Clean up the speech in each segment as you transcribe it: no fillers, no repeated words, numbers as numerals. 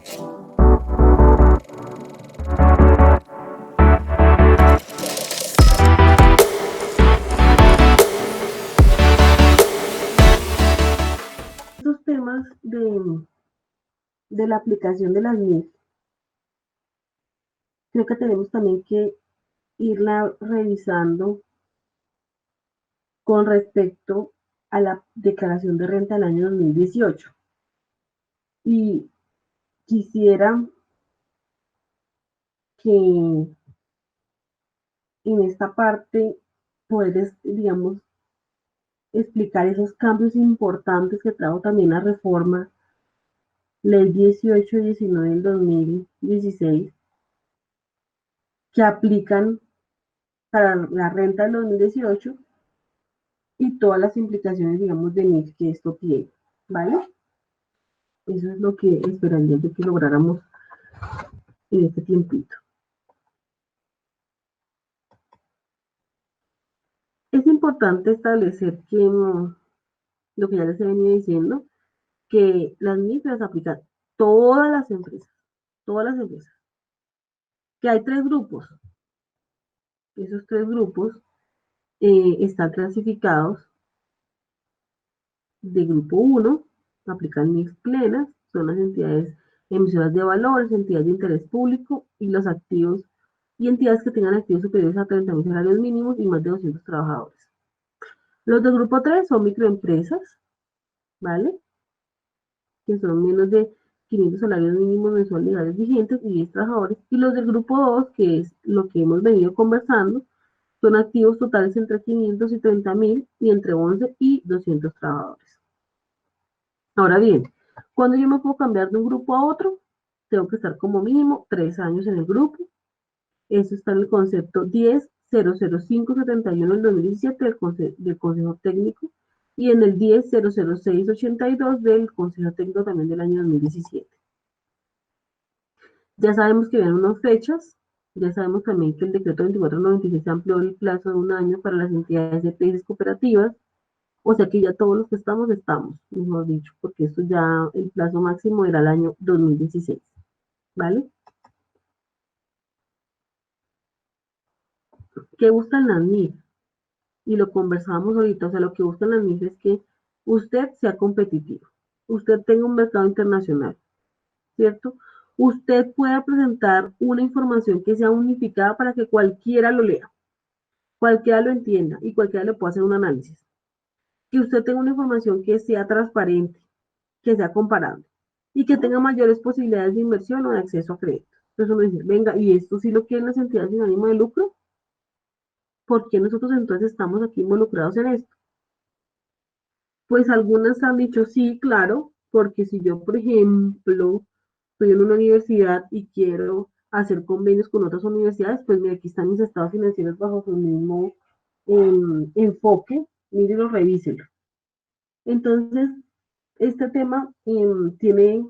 Estos temas de la aplicación de las NIF, creo que tenemos también que irla revisando con respecto a la declaración de renta del año 2018. Y quisiera que en esta parte poder, digamos, explicar esos cambios importantes que trajo también la reforma Ley 18 y 19 del 2016, que aplican para la renta del 2018 y todas las implicaciones, digamos, de NIF que esto tiene, ¿vale? Eso es lo que esperaría de que lográramos en este tiempito. Es importante establecer que, lo que ya les he venido diciendo, que las NIF las aplican todas las empresas, que hay tres grupos. Esos tres grupos están clasificados de grupo 1, aplican NIF plenas, son las entidades emisoras de valores, entidades de interés público y los activos y entidades que tengan activos superiores a 30.000 salarios mínimos y más de 200 trabajadores. Los del grupo 3 son microempresas, ¿vale? Que son menos de 500 salarios mínimos mensuales legales vigentes y 10 trabajadores. Y los del grupo 2, que es lo que hemos venido conversando, son activos totales entre 500 y 30.000 y entre 11 y 200 trabajadores. Ahora bien, cuando yo me puedo cambiar de un grupo a otro, tengo que estar como mínimo 3 años en el grupo. Eso está en el concepto 10.00571 del 2017 del Consejo Técnico y en el 10.00682 del Consejo Técnico también del año 2017. Ya sabemos que vienen unas fechas, ya sabemos también que el decreto 2496 amplió el plazo de un año para las entidades de países cooperativas, o sea que ya todos los que estamos, mejor dicho, porque esto ya, el plazo máximo era el año 2016, ¿vale? ¿Qué buscan las NIF? Y lo conversábamos ahorita, o sea, lo que buscan las NIF es que usted sea competitivo, usted tenga un mercado internacional, ¿cierto? Usted pueda presentar una información que sea unificada para que cualquiera lo lea, cualquiera lo entienda y cualquiera le pueda hacer un análisis. Que usted tenga una información que sea transparente, que sea comparable y que tenga mayores posibilidades de inversión o de acceso a crédito. Entonces uno dice, venga, ¿y esto sí lo quieren las entidades sin ánimo de lucro? ¿Por qué nosotros entonces estamos aquí involucrados en esto? Pues algunas han dicho sí, claro, porque si yo, por ejemplo, estoy en una universidad y quiero hacer convenios con otras universidades, pues mira, aquí están mis estados financieros bajo su mismo enfoque, mírenlo, revísenlo. Entonces, este tema tiene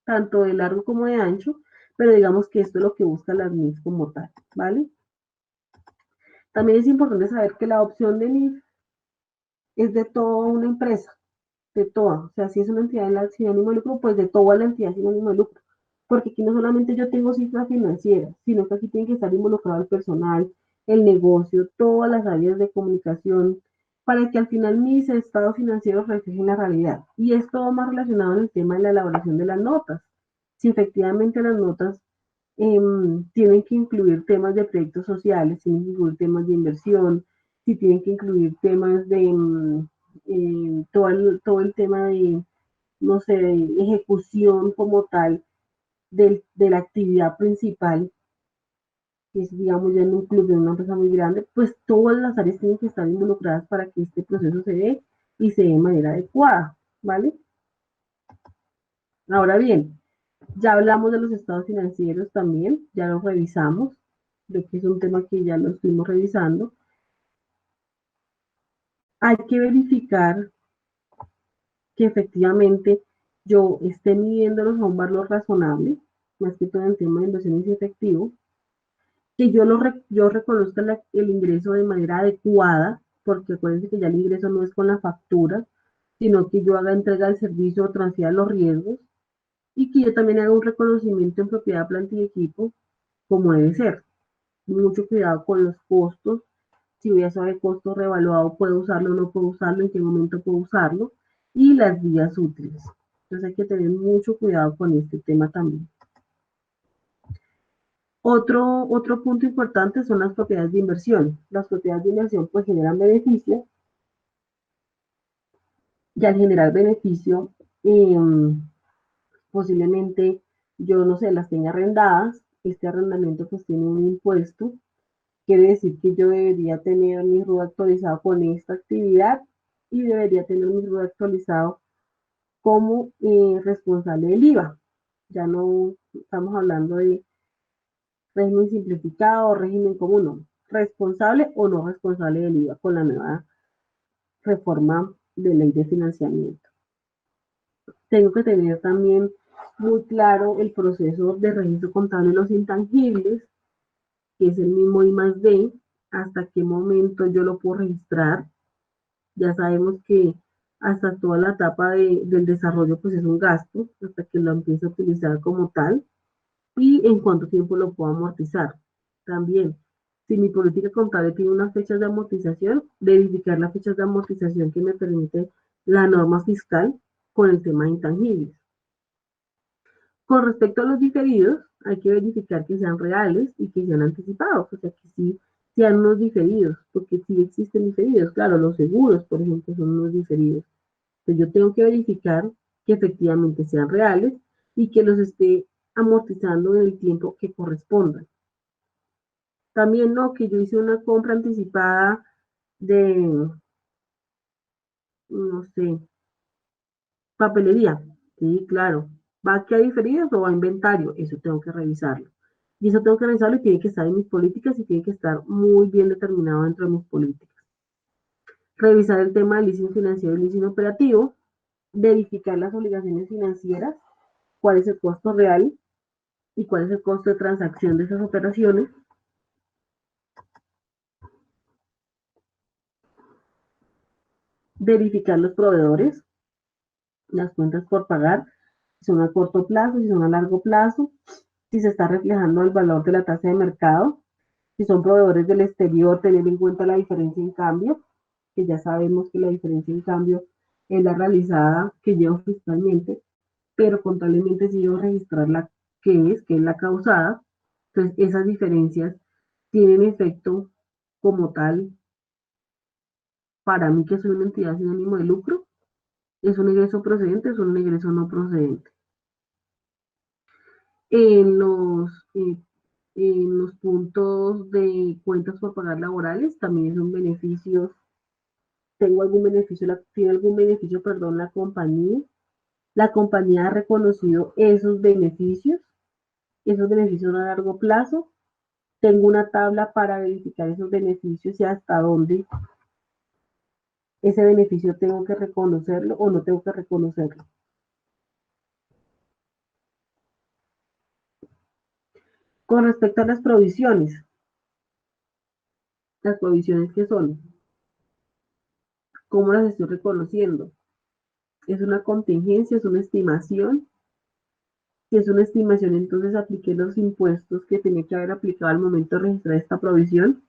tanto de largo como de ancho, pero digamos que esto es lo que busca la NIF como tal, ¿vale? También es importante saber que la opción de NIF es de toda una empresa, de toda, o sea, si es una entidad sin ánimo de lucro, pues de toda la entidad sin ánimo de lucro, porque aquí no solamente yo tengo cifras financieras, sino que aquí tiene que estar involucrado el personal, el negocio, todas las áreas de comunicación, para que al final mis estados financieros reflejen la realidad. Y esto va más relacionado en el tema de la elaboración de las notas. Si efectivamente las notas tienen que incluir temas de proyectos sociales, tienen que incluir temas de inversión, si tienen que incluir temas de todo el tema de, no sé, de ejecución como tal de la actividad principal, que es, digamos, ya en un club de una empresa muy grande, pues todas las áreas tienen que estar involucradas para que este proceso se dé y se dé de manera adecuada, ¿vale? Ahora bien, ya hablamos de los estados financieros también, ya los revisamos, de que es un tema que ya lo estuvimos revisando. Hay que verificar que efectivamente yo esté midiéndolos a un valor razonable, más que todo en tema de inversiones y efectivo, que yo reconozca el ingreso de manera adecuada, porque acuérdense que ya el ingreso no es con la factura, sino que yo haga entrega del servicio o transfiera los riesgos, y que yo también haga un reconocimiento en propiedad, planta y equipo, como debe ser. Mucho cuidado con los costos. Si voy a saber costo revaluado, puedo usarlo o no puedo usarlo, en qué momento puedo usarlo, y las vías útiles. Entonces hay que tener mucho cuidado con este tema también. Otro punto importante son las propiedades de inversión. Las propiedades de inversión pues generan beneficio y al generar beneficio eh, posiblemente yo no sé, las tenga arrendadas, este arrendamiento pues tiene un impuesto, quiere decir que yo debería tener mi RUT actualizado con esta actividad y debería tener mi RUT actualizado como responsable del IVA. Ya no estamos hablando de régimen simplificado o régimen común, no. Responsable o no responsable del IVA con la nueva reforma de ley de financiamiento. Tengo que tener también muy claro el proceso de registro contable de los intangibles, que es el mismo I+D, hasta qué momento yo lo puedo registrar. Ya sabemos que hasta toda la etapa del desarrollo pues es un gasto, hasta que lo empiece a utilizar como tal, y en cuánto tiempo lo puedo amortizar. También, si mi política contable tiene unas fechas de amortización, verificar las fechas de amortización que me permite la norma fiscal con el tema de intangibles. Con respecto a los diferidos, hay que verificar que sean reales y que sean anticipados, o sea, que sí sean unos diferidos, porque sí existen diferidos. Claro, los seguros, por ejemplo, son unos diferidos. Entonces yo tengo que verificar que efectivamente sean reales y que los esté amortizando en el tiempo que corresponda. También no, que yo hice una compra anticipada de, no sé, papelería. Sí, claro. ¿Va aquí a diferidos o a inventario? Eso tengo que revisarlo. Y eso tengo que revisarlo y tiene que estar en mis políticas y tiene que estar muy bien determinado dentro de mis políticas. Revisar el tema del leasing financiero y leasing operativo. Verificar las obligaciones financieras, cuál es el costo real y cuál es el costo de transacción de esas operaciones. Verificar los proveedores, las cuentas por pagar, si son a corto plazo, si son a largo plazo, si se está reflejando el valor de la tasa de mercado, si son proveedores del exterior, tener en cuenta la diferencia en cambio, que ya sabemos que la diferencia en cambio es la realizada que llevo fiscalmente, pero contablemente si debo registrar la que es la causada. Entonces esas diferencias tienen efecto como tal para mí, que soy una entidad sin ánimo de lucro. ¿Es un ingreso procedente? ¿Es un ingreso no procedente? En los, eh, en los puntos de cuentas por pagar laborales también son beneficios. ¿Tengo algún beneficio? ¿Tiene algún beneficio, perdón, la compañía? La compañía ha reconocido esos beneficios a largo plazo. Tengo una tabla para verificar esos beneficios y hasta dónde ese beneficio tengo que reconocerlo o no tengo que reconocerlo. Con respecto a las provisiones que son, ¿cómo las estoy reconociendo? ¿Es una contingencia? ¿Es una estimación? Si es una estimación, entonces apliqué los impuestos que tenía que haber aplicado al momento de registrar esta provisión.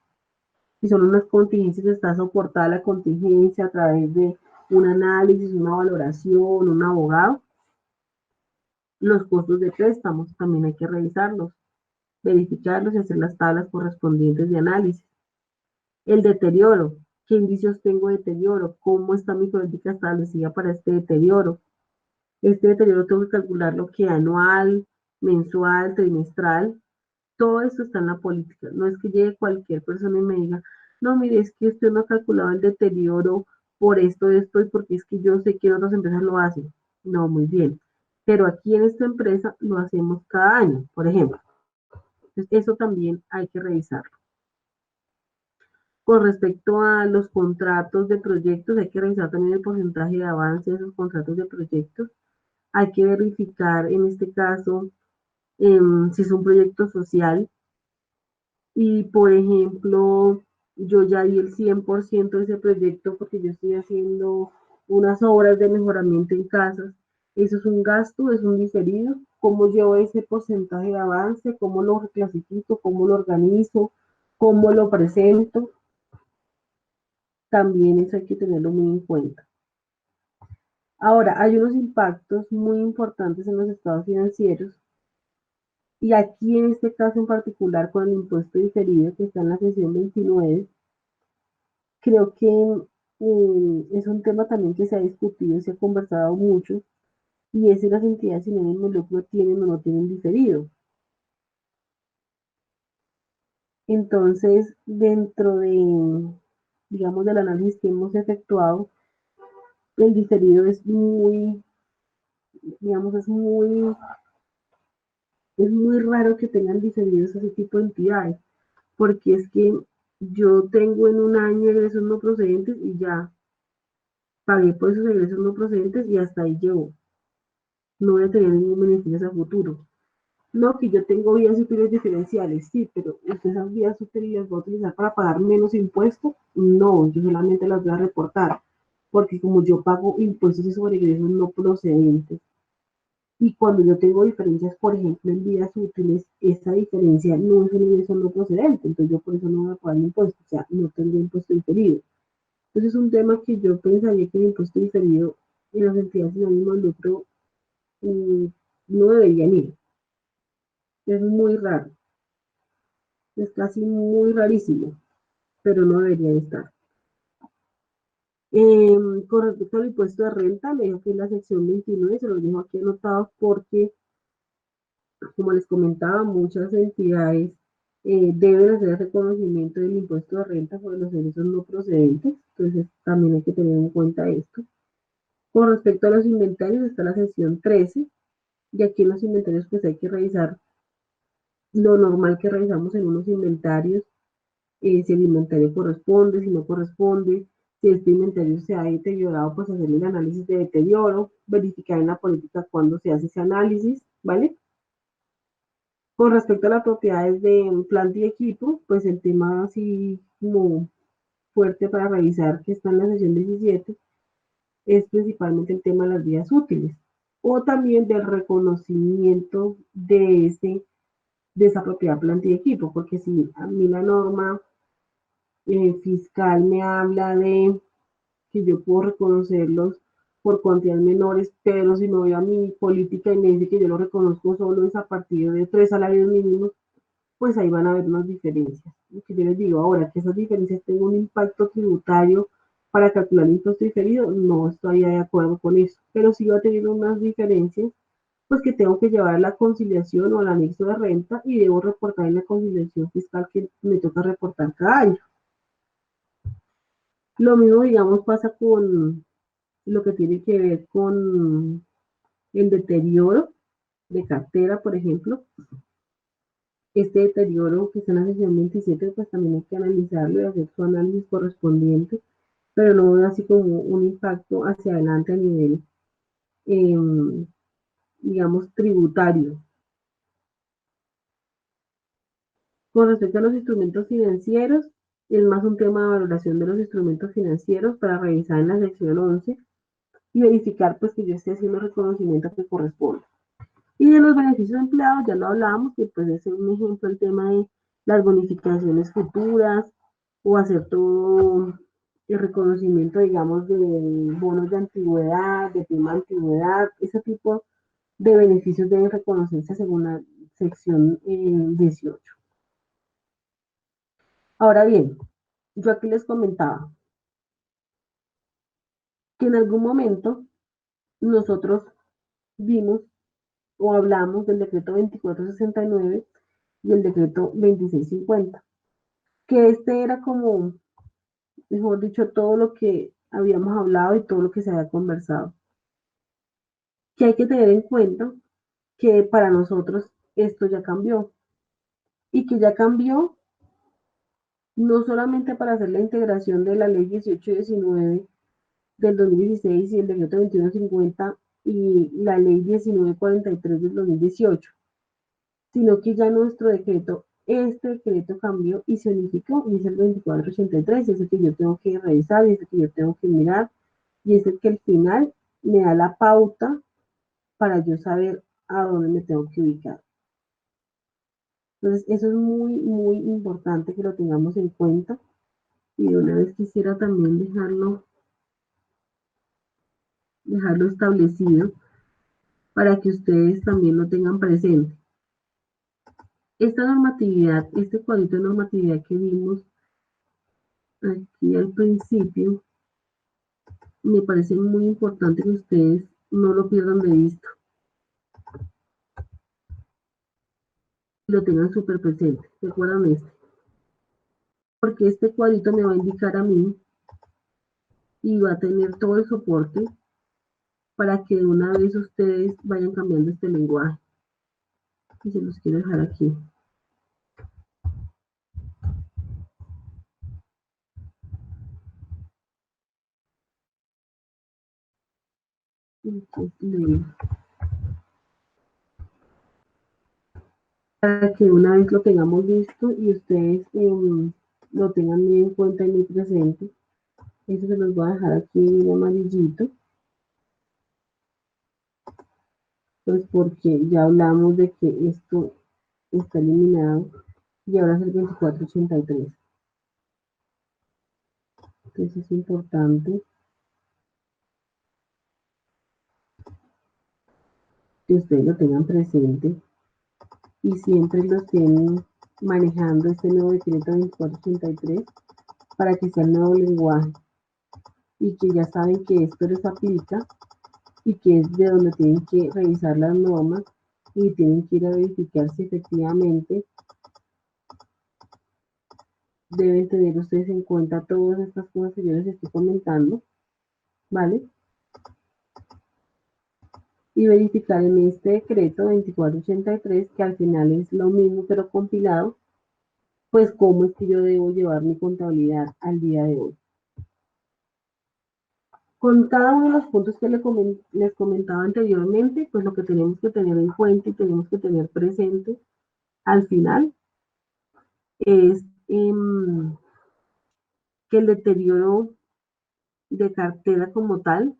Si son unas contingencias, está soportada la contingencia a través de un análisis, una valoración, un abogado. Los costos de préstamos también hay que revisarlos, verificarlos y hacer las tablas correspondientes de análisis. El deterioro, ¿qué indicios tengo de deterioro? ¿Cómo está mi política establecida para este deterioro? Este deterioro tengo que calcular lo que anual, mensual, trimestral. Todo esto está en la política. No es que llegue cualquier persona y me diga, no, mire, es que usted no ha calculado el deterioro por esto, y porque es que yo sé que otras empresas lo hacen. No, muy bien. Pero aquí en esta empresa lo hacemos cada año, por ejemplo. Entonces, eso también hay que revisarlo. Con respecto a los contratos de proyectos, hay que revisar también el porcentaje de avance de esos contratos de proyectos. Hay que verificar en este caso si es un proyecto social y, por ejemplo, yo ya di el 100% de ese proyecto porque yo estoy haciendo unas obras de mejoramiento en casas. Eso es un gasto, es un diferido. ¿Cómo llevo ese porcentaje de avance? ¿Cómo lo reclasifico? ¿Cómo lo organizo? ¿Cómo lo presento? También eso hay que tenerlo muy en cuenta. Ahora, hay unos impactos muy importantes en los estados financieros y aquí en este caso en particular con el impuesto diferido que está en la sesión 29, creo que es un tema también que se ha discutido, se ha conversado mucho y es si las entidades sin ánimo de lucro tienen o no tienen diferido. Entonces, dentro de, digamos, del análisis que hemos efectuado, el diferido es muy, digamos, es muy raro que tengan diferidos ese tipo de entidades, porque es que yo tengo en un año egresos no procedentes y ya pagué por esos egresos no procedentes y hasta ahí llevo. No voy a tener ningún beneficio a futuro. No, que yo tengo vías útiles diferenciales, sí, pero ¿usted esas vías útiles las va a utilizar para pagar menos impuestos? No, yo solamente las voy a reportar, porque como yo pago impuestos sobre ingresos no procedentes, y cuando yo tengo diferencias, por ejemplo, en vías útiles, esa diferencia no es un ingreso no procedente, entonces yo por eso no voy a pagar impuestos, o sea, no tengo impuesto diferido. Entonces es un tema que yo pensaría que el impuesto diferido en las entidades sin ánimo de lucro mm, no deberían ir. Es muy raro, es casi muy rarísimo, pero no debería estar. Con respecto al impuesto de renta, le dejo que en la sección 29, se los dejo aquí anotados porque, como les comentaba, muchas entidades deben hacer reconocimiento del impuesto de renta sobre los ingresos no procedentes, entonces también hay que tener en cuenta esto. Con respecto a los inventarios, está la sección 13, y aquí en los inventarios pues hay que revisar lo normal que revisamos en unos inventarios, si el inventario corresponde, si no corresponde, si este inventario se ha deteriorado, pues hacer el análisis de deterioro, verificar en la política cuándo se hace ese análisis, ¿vale? Con respecto a las propiedades de planta y equipo, pues el tema así como fuerte para revisar que está en la sesión 17 es principalmente el tema de las vías útiles o también del reconocimiento de esa propiedad planta y equipo, porque si a mí la norma fiscal me habla de que yo puedo reconocerlos por cuantías menores, pero si me voy a mi política y me dice que yo lo reconozco solo es a partir de 3 salarios mínimos, pues ahí van a haber unas diferencias. Lo que yo les digo ahora, que esas diferencias tengan un impacto tributario para calcular el impuesto diferido, no estoy de acuerdo con eso, pero sí va a tener unas diferencias, pues que tengo que llevar a la conciliación o al anexo de renta y debo reportar en la conciliación fiscal que me toca reportar cada año. Lo mismo, digamos, pasa con lo que tiene que ver con el deterioro de cartera, por ejemplo. Este deterioro que está en la sesión 27, pues también hay que analizarlo y hacer su análisis correspondiente, pero no veo así como un impacto hacia adelante a nivel, eh, digamos, tributario. Con respecto a los instrumentos financieros, es más un tema de valoración de los instrumentos financieros para revisar en la sección 11 y verificar pues que yo esté haciendo el reconocimiento que corresponde. Y de los beneficios empleados, ya lo hablábamos, que puede ser un ejemplo el tema de las bonificaciones futuras o hacer todo el reconocimiento, digamos, de bonos de antigüedad, de prima de antigüedad, ese tipo de beneficios deben reconocerse según la sección 18. Ahora bien, yo aquí les comentaba que en algún momento nosotros vimos o hablamos del decreto 2469 y el decreto 2650, que este era como, mejor dicho, todo lo que habíamos hablado y todo lo que se había conversado. Que hay que tener en cuenta que para nosotros esto ya cambió y que ya cambió no solamente para hacer la integración de la ley 1819 del 2016 y el decreto 2150 y la ley 1943 del 2018, sino que ya nuestro decreto, este decreto cambió y se unificó y es el 2483, y es el que yo tengo que revisar y es el que yo tengo que mirar y es el que al final me da la pauta para yo saber a dónde me tengo que ubicar. Entonces, eso es muy, muy importante que lo tengamos en cuenta. Y de una vez quisiera también dejarlo establecido para que ustedes también lo tengan presente. Esta normatividad, este cuadrito de normatividad que vimos aquí al principio, me parece muy importante que ustedes no lo pierdan de vista, lo tengan súper presente. ¿Recuerdan este? Porque este cuadrito me va a indicar a mí y va a tener todo el soporte para que de una vez ustedes vayan cambiando este lenguaje. Y se los quiero dejar aquí. Para que una vez lo tengamos listo y ustedes lo tengan muy en cuenta y muy presente. Eso se los voy a dejar aquí en amarillito. Pues porque ya hablamos de que esto está eliminado y ahora es el 2483. Entonces es importante que ustedes lo tengan presente y siempre lo estén manejando este nuevo decreto 2483 para que sea el nuevo lenguaje y que ya saben que esto les aplica y que es de donde tienen que revisar las normas y tienen que ir a verificar si efectivamente deben tener ustedes en cuenta todas estas cosas que yo les estoy comentando, ¿vale? Y verificar en este decreto 2483, que al final es lo mismo pero compilado, pues cómo es que yo debo llevar mi contabilidad al día de hoy. Con cada uno de los puntos que les comentaba anteriormente, pues lo que tenemos que tener en cuenta y tenemos que tener presente al final es que el deterioro de cartera como tal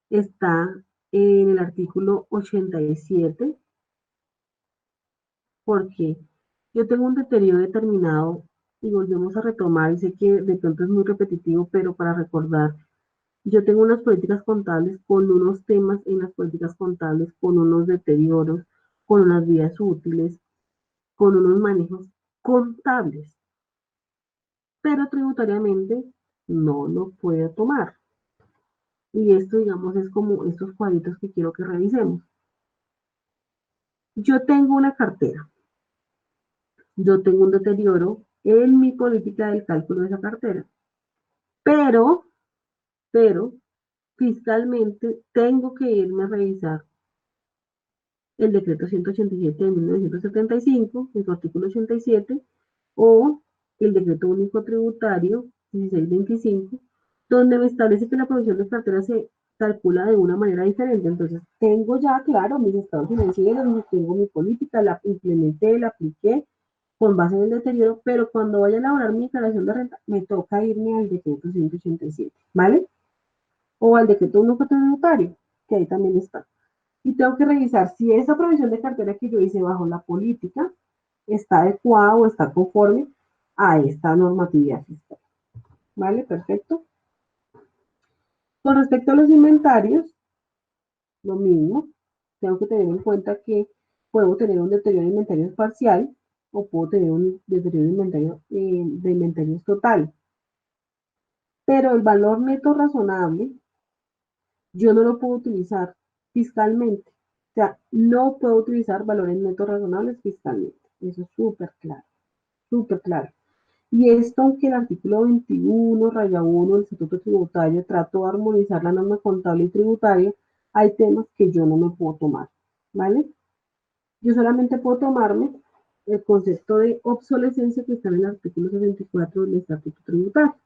está en el artículo 87, porque yo tengo un deterioro determinado y volvemos a retomar, y sé que de pronto es muy repetitivo, pero para recordar, yo tengo unas políticas contables con unos temas en las políticas contables, con unos deterioros, con unas vías útiles, con unos manejos contables, pero tributariamente no lo puedo tomar. Y esto, digamos, es como estos cuadritos que quiero que revisemos. Yo tengo una cartera, yo tengo un deterioro en mi política del cálculo de esa cartera, pero, pero, fiscalmente tengo que irme a revisar el decreto 187 de 1975, en su artículo 87, o el decreto único tributario 1625, donde me establece que la provisión de cartera se calcula de una manera diferente. Entonces, tengo ya, claro, mis estados financieros, tengo mi política, la implementé, la apliqué con base en el deterioro, pero cuando vaya a elaborar mi declaración de renta, me toca irme al decreto 187, ¿vale? O al decreto único tributario, que ahí también está. Y tengo que revisar si esa provisión de cartera que yo hice bajo la política está adecuada o está conforme a esta normatividad fiscal. ¿Vale? Perfecto. Con respecto a los inventarios, lo mismo. Tengo que tener en cuenta que puedo tener un deterioro de inventarios parcial o puedo tener un deterioro de inventarios total. Pero el valor neto razonable yo no lo puedo utilizar fiscalmente. O sea, no puedo utilizar valores netos razonables fiscalmente. Eso es súper claro, súper claro. Y esto, aunque el artículo 21, raya 1 del Estatuto Tributario trató de armonizar la norma contable y tributaria, hay temas que yo no me puedo tomar, ¿vale? Yo solamente puedo tomarme el concepto de obsolescencia que está en el artículo 64 del Estatuto Tributario.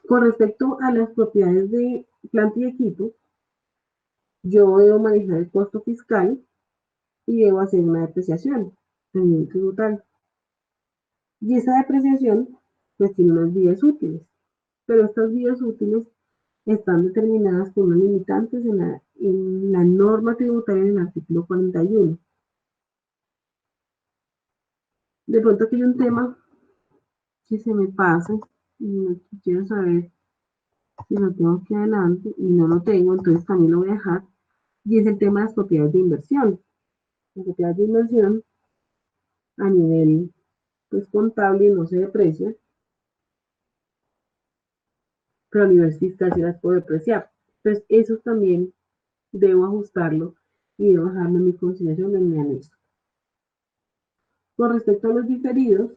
Con respecto a las propiedades de planta y equipo, yo debo manejar el costo fiscal y debo hacer una depreciación a nivel tributario. Y esa depreciación, pues tiene unas vías útiles, pero estas vías útiles están determinadas por unos limitantes en la norma tributaria en el artículo 41. De pronto aquí hay un tema que se me pasa y quiero saber si lo tengo aquí adelante y no lo tengo, entonces también lo voy a dejar, y es el tema de las propiedades de inversión. Las propiedades de inversión a nivel pues, contable no se deprecia, pero a nivel fiscal sí las puedo depreciar. Entonces, eso también debo ajustarlo y debo dejarlo en mi consideración en mi anexo. Con respecto a los diferidos,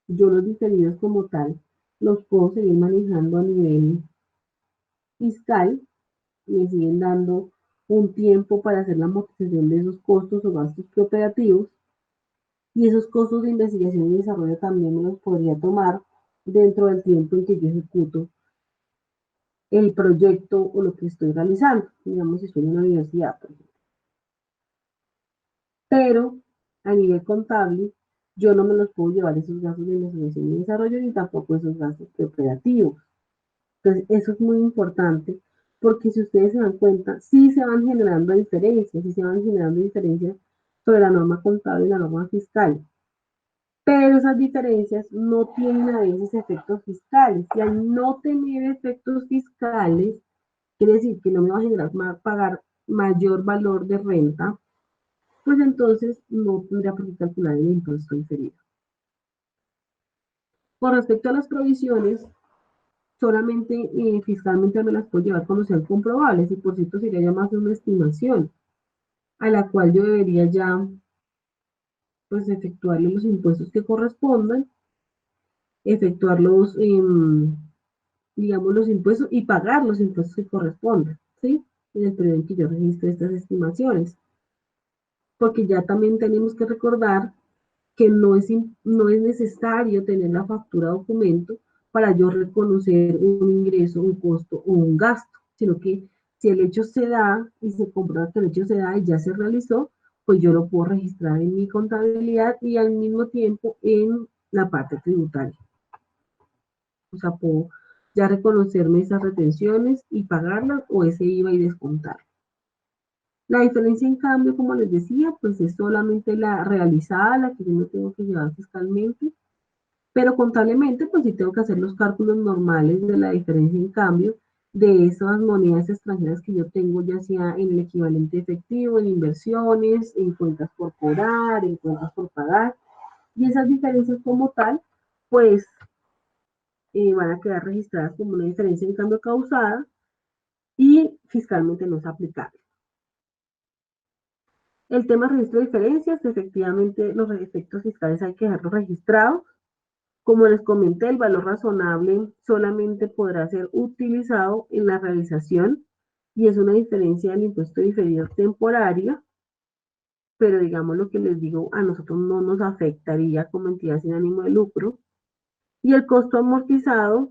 yo los diferidos como tal los puedo seguir manejando a nivel fiscal, me siguen dando un tiempo para hacer la amortización de esos costos o gastos operativos, y esos costos de investigación y desarrollo también me los podría tomar dentro del tiempo en que yo ejecuto el proyecto o lo que estoy realizando, digamos si estoy en una universidad, por ejemplo. Pero a nivel contable, yo no me los puedo llevar esos gastos de investigación y desarrollo ni tampoco esos gastos operativos. Entonces, eso es muy importante porque si ustedes se dan cuenta, sí se van generando diferencias, sí se van generando diferencias sobre la norma contable y la norma fiscal. Pero esas diferencias no tienen a veces efectos fiscales. Y al no tener efectos fiscales, quiere decir que no me va a generar pagar mayor valor de renta, pues entonces no tendría por qué calcular el impuesto inferido. Con respecto a las provisiones, solamente fiscalmente me las puedo llevar cuando sean comprobables y por cierto sería ya más de una estimación a la cual yo debería ya pues efectuarle los impuestos que correspondan, efectuarlos, digamos, los impuestos y pagar los impuestos que correspondan, ¿sí? En el periodo en que yo registre estas estimaciones. Porque ya también tenemos que recordar que no es necesario tener la factura documento para yo reconocer un ingreso, un costo o un gasto, sino que si el hecho se da y se comprueba que el hecho se da y ya se realizó, pues yo lo puedo registrar en mi contabilidad y al mismo tiempo en la parte tributaria. O sea, puedo ya reconocerme esas retenciones y pagarlas o ese IVA y descontar. La diferencia, en cambio, como les decía, pues es solamente la realizada, la que yo me tengo que llevar fiscalmente, pero contablemente, pues sí tengo que hacer los cálculos normales de la diferencia en cambio de esas monedas extranjeras que yo tengo, ya sea en el equivalente efectivo, en inversiones, en cuentas por cobrar, en cuentas por pagar, y esas diferencias como tal, pues van a quedar registradas como una diferencia en cambio causada y fiscalmente no es aplicable. El tema de registro de diferencias, efectivamente los efectos fiscales hay que dejarlos registrados. Como les comenté, el valor razonable solamente podrá ser utilizado en la realización y es una diferencia del impuesto diferido temporaria, pero digamos lo que les digo, a nosotros no nos afectaría como entidad sin ánimo de lucro. Y el costo amortizado,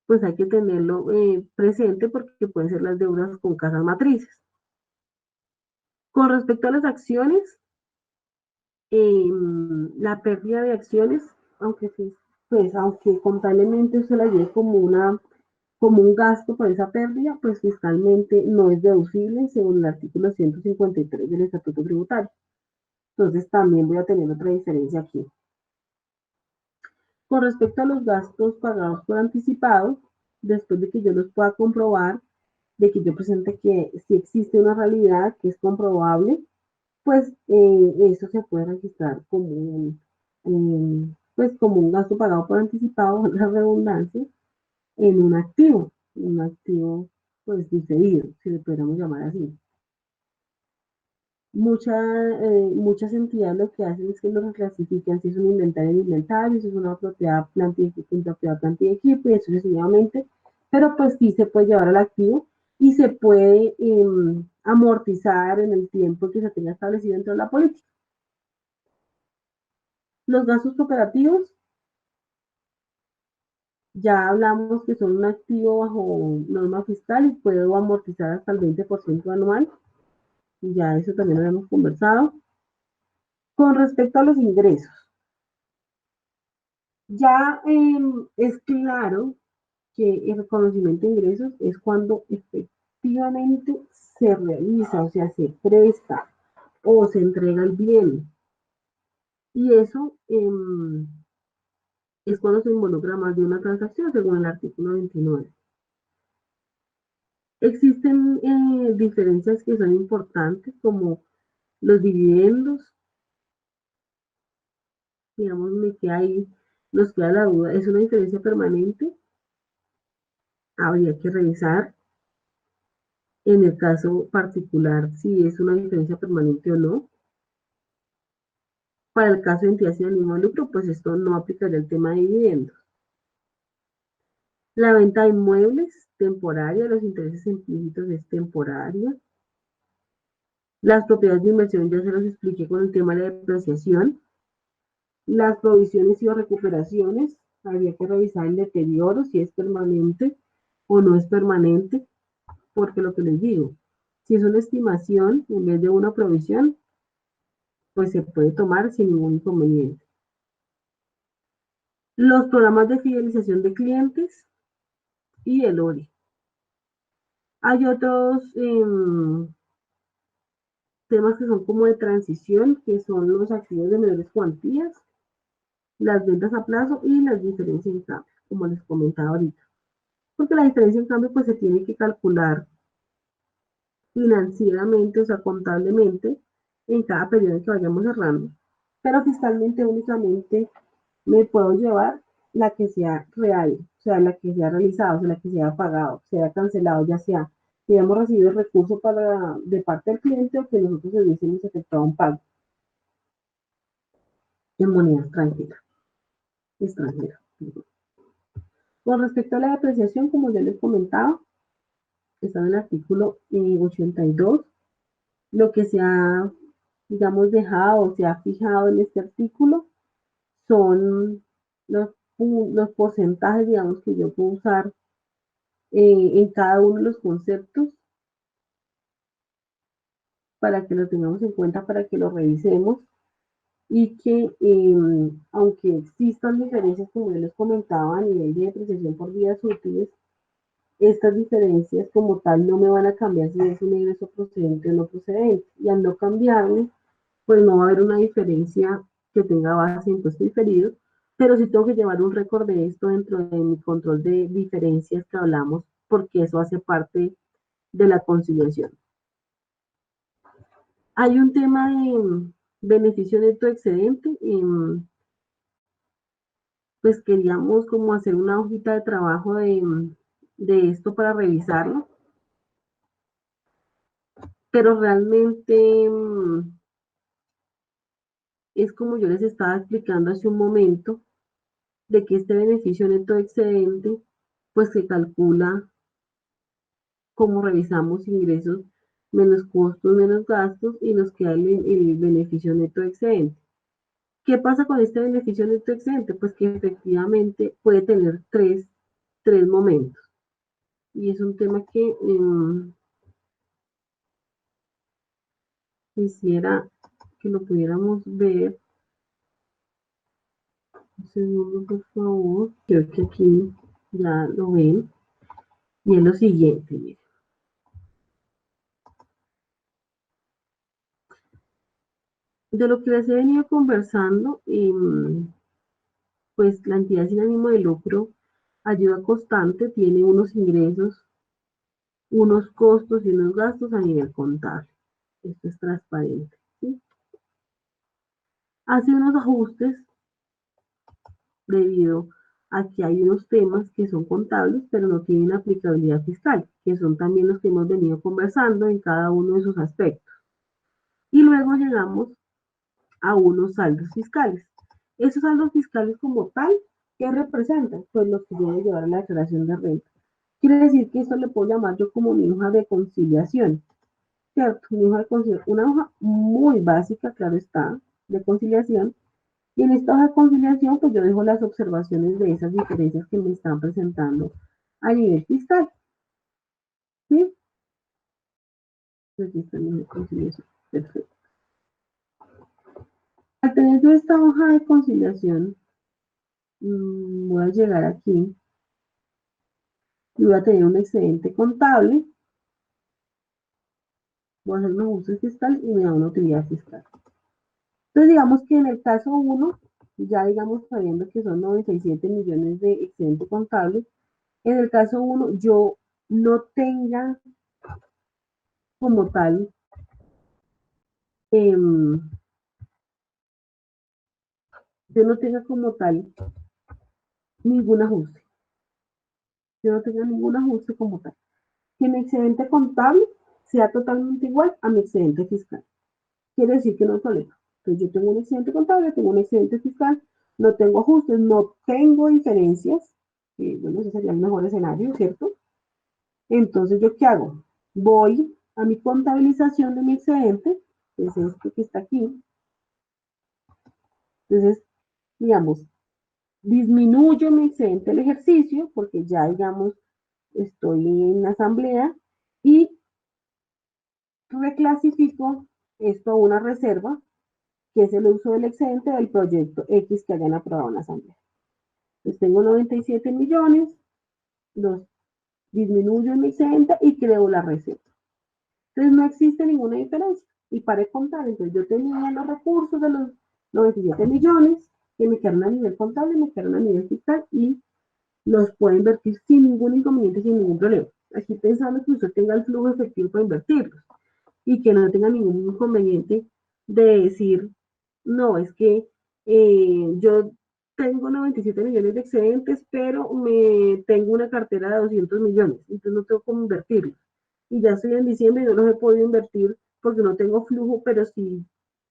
pues hay que tenerlo presente porque pueden ser las deudas con casas matrices. Con respecto a las acciones, la pérdida de acciones, aunque sí, pues aunque contablemente se la lleve como un gasto por esa pérdida, pues fiscalmente no es deducible según el artículo 153 del Estatuto Tributario. Entonces también voy a tener otra diferencia aquí. Con respecto a los gastos pagados por anticipado, después de que yo los pueda comprobar, de que yo presente que si existe una realidad que es comprobable, pues eso se puede registrar como pues como un gasto pagado por anticipado, la redundancia, en un activo pues diferido, si le pudiéramos llamar así. Muchas entidades lo que hacen es que lo reclasifican si es un inventario en inventario, si es una propiedad, planta y equipo, una propiedad, planta y equipo, y eso sucesivamente, pero pues sí se puede llevar al activo y se puede amortizar en el tiempo que se tenga establecido dentro de la política. Los gastos operativos, ya hablamos que son un activo bajo norma fiscal y puedo amortizar hasta el 20% anual, y ya eso también lo hemos conversado. Con respecto a los ingresos, ya es claro que el reconocimiento de ingresos es cuando efectivamente se realiza, o sea, se presta o se entrega el bien. Y eso es cuando se involucra más de una transacción, según el artículo 29. Existen diferencias que son importantes, como los dividendos, digamos, me queda ahí, nos queda la duda, ¿es una diferencia permanente? Habría que revisar en el caso particular si es una diferencia permanente o no. Para el caso de entidad sin ánimo de lucro, pues esto no aplicaría el tema de dividendos. La venta de inmuebles temporaria, los intereses implícitos es temporaria. Las propiedades de inversión ya se los expliqué con el tema de la depreciación. Las provisiones y o recuperaciones, habría que revisar el deterioro, si es permanente o no es permanente, porque lo que les digo, si es una estimación en vez de una provisión, pues se puede tomar sin ningún inconveniente. Los programas de fidelización de clientes y el ORI. Hay otros temas que son como de transición, que son los activos de menores cuantías, las ventas a plazo y las diferencias en cambio, como les comentaba ahorita. Porque la diferencia en cambio pues se tiene que calcular financieramente, o sea, contablemente, en cada periodo que vayamos cerrando. Pero fiscalmente únicamente me puedo llevar la que sea real, o sea, la que sea realizada, o sea, la que sea pagado, sea cancelado, ya sea que hayamos recibido el recurso de parte del cliente o que nosotros hubiésemos efectuado un pago en moneda extranjera. Con respecto a la depreciación, como ya les comentaba, está en el artículo 82, lo que se ha, digamos, dejado o se ha fijado en este artículo son los porcentajes, digamos, que yo puedo usar en cada uno de los conceptos para que lo tengamos en cuenta, para que lo revisemos y que aunque existan diferencias, como yo les comentaba, a nivel de depreciación por días útiles, estas diferencias como tal no me van a cambiar si es un ingreso procedente o no procedente. Y al no cambiarme, pues no va a haber una diferencia que tenga base en impuesto diferido, pero sí tengo que llevar un récord de esto dentro de mi control de diferencias que hablamos, porque eso hace parte de la conciliación. Hay un tema de beneficio neto excedente, pues queríamos como hacer una hojita de trabajo de esto para revisarlo, pero realmente es como yo les estaba explicando hace un momento, de que este beneficio neto excedente, pues se calcula como revisamos ingresos menos costos, menos gastos y nos queda el beneficio neto excedente. ¿Qué pasa con este beneficio neto excedente? Pues que efectivamente puede tener tres momentos. Y es un tema que quisiera que lo pudiéramos ver. Un segundo, por favor. Creo que aquí ya lo ven. Y es lo siguiente, miren. De lo que les he venido conversando, pues la entidad sin ánimo de lucro, ayuda constante, tiene unos ingresos, unos costos y unos gastos a nivel contable. Esto es transparente. ¿Sí? Hace unos ajustes debido a que hay unos temas que son contables, pero no tienen aplicabilidad fiscal, que son también los que hemos venido conversando en cada uno de sus aspectos. Y luego llegamos a unos saldos fiscales. Esos saldos fiscales como tal, ¿qué representan? Pues los que debe llevar a la declaración de renta. Quiere decir que esto le puedo llamar yo como mi hoja de conciliación, ¿cierto? Mi hoja de conciliación, una hoja muy básica, claro está, de conciliación. Y en esta hoja de conciliación, pues yo dejo las observaciones de esas diferencias que me están presentando a nivel fiscal, ¿sí? Aquí está mi hoja de conciliación. Perfecto. Al tener yo esta hoja de conciliación, voy a llegar aquí y voy a tener un excedente contable, voy a hacer un ajuste fiscal y me da una utilidad fiscal. Entonces, digamos que en el caso 1, ya digamos sabiendo que son 97 millones de excedente contable, en el caso 1 yo no tenga como tal, eh, yo no tenga como tal ningún ajuste, yo no tenga ningún ajuste como tal. Que mi excedente contable sea totalmente igual a mi excedente fiscal. Quiere decir que no hay problema. Entonces yo tengo un excedente contable, tengo un excedente fiscal, no tengo ajustes, no tengo diferencias. Bueno, ese sería el mejor escenario, ¿cierto? Entonces, ¿yo qué hago? Voy a mi contabilización de mi excedente, que es este que está aquí. Entonces, digamos, disminuyo mi excedente del ejercicio, porque ya, digamos, estoy en asamblea, y reclasifico esto a una reserva, que es el uso del excedente del proyecto X que hayan aprobado en la asamblea. Entonces, tengo 97 millones, los disminuyo en mi excedente y creo la reserva. Entonces no existe ninguna diferencia. Y para contar, entonces yo tenía los recursos de los 97 millones que me quedaron a nivel contable, me quedaron a nivel fiscal y los puedo invertir sin ningún inconveniente, sin ningún problema. Aquí pensando que usted tenga el flujo efectivo para invertirlos y que no tenga ningún inconveniente de decir, no, es que yo tengo 97 millones de excedentes, pero me tengo una cartera de 200 millones, entonces no tengo cómo invertirlos. Y ya estoy en diciembre y no los he podido invertir porque no tengo flujo, pero si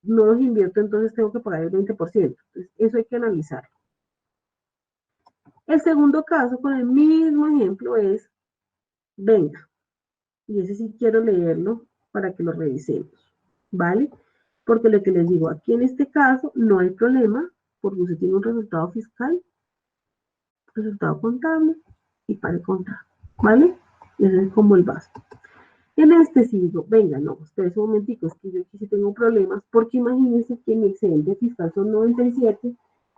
no los invierto, entonces tengo que pagar el 20%. Entonces, eso hay que analizar. El segundo caso, con el mismo ejemplo, es, venga, y ese sí quiero leerlo para que lo revisemos, ¿vale? Porque lo que les digo, aquí en este caso no hay problema, porque usted tiene un resultado fiscal, resultado contable y para el contrato, ¿vale? Ese es como el básico. En este sí digo, venga, no, espera un momentico, es que yo aquí sí tengo problemas, porque imagínense que mi excedente fiscal son 97,